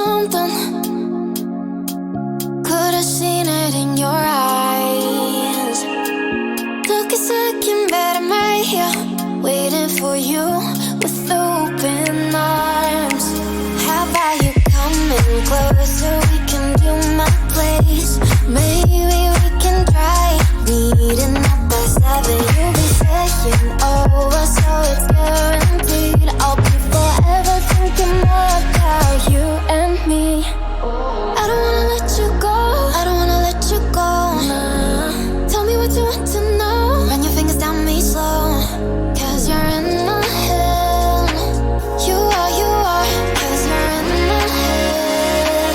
something. Could've seen it in your eyes. Took a second, but I'm right here, waiting for you with open arms. How about you coming closer? We can do my place. Maybe we can try meeting up by 7. You'll be saying over, so it's guaranteed. I'll be forever thinking more about you and me. I don't wanna let you go, I don't wanna let you go, nah. Tell me what you want to know. Run your fingers down me slow, 'cause you're in my head. You are, 'cause you're in my head.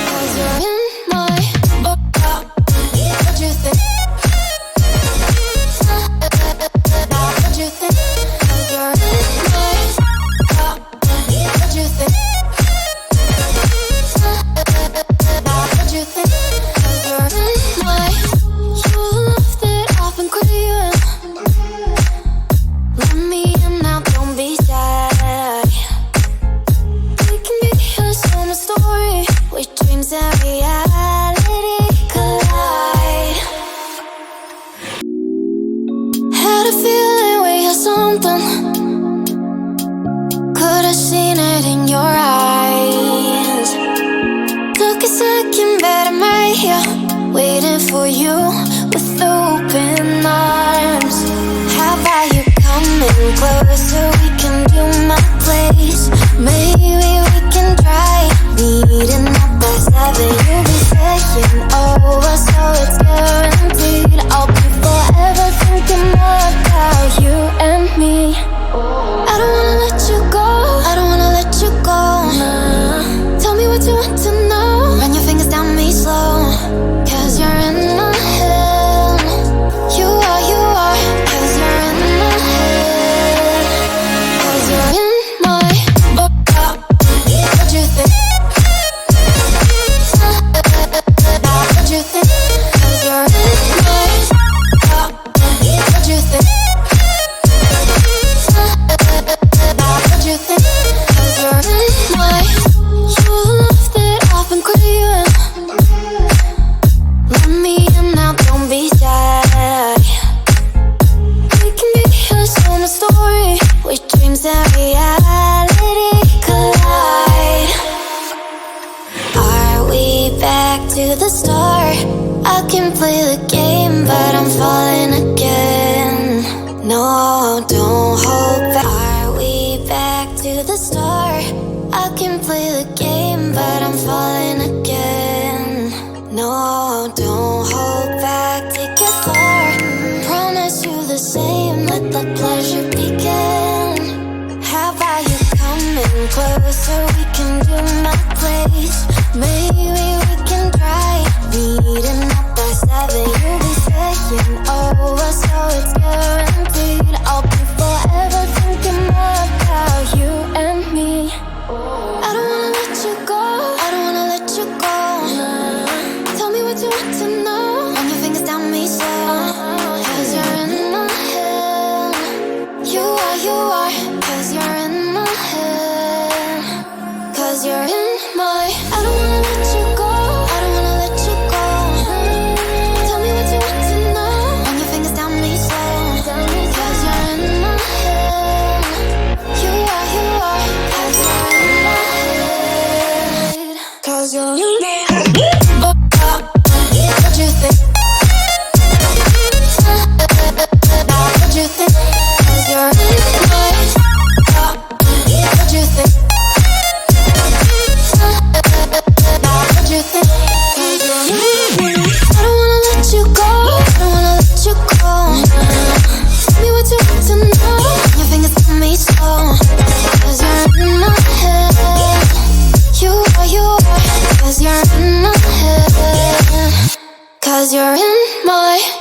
'Cause you're in my what you think? What you think? 'Cause you're in my what you think? What you think? 'Cause you're in my you left it off and craving. Let me in now, don't be shy. We can be a summer story where dreams and reality collide. Had a feeling we had something. Could've seen it in your eyes. Took a second, but I'm right here, waiting for you with open arms. How about you coming closer? We can do my place. Maybe we can try meeting up by 7. You'll be saying over, so it's guaranteed. I'll be forever thinking more about you and me. I don't wanna let you go, I don't wanna let you go, nah. Tell me what you want to know. Run your fingers down me slow, 'cause you're in my head. You are, 'cause you're in my head. 'Cause you're in my what you think? What you think? 'Cause you're in my what you think? What you think? 'Cause you're in my you left it off and craving. Let me in now, don't be shy. We can be a summer story where dreams and reality collide. Are we back to the start? I can play the game, but I'm falling again. No, don't hold back. Are we back to the start? I can play the game, but I'm falling again. No, don't hold back, take it far. Promise you the same, let the pleasure begin. How about you coming closer? We can do my place. Maybe we can try meeting up by 7. You'll be saying over, so it's good.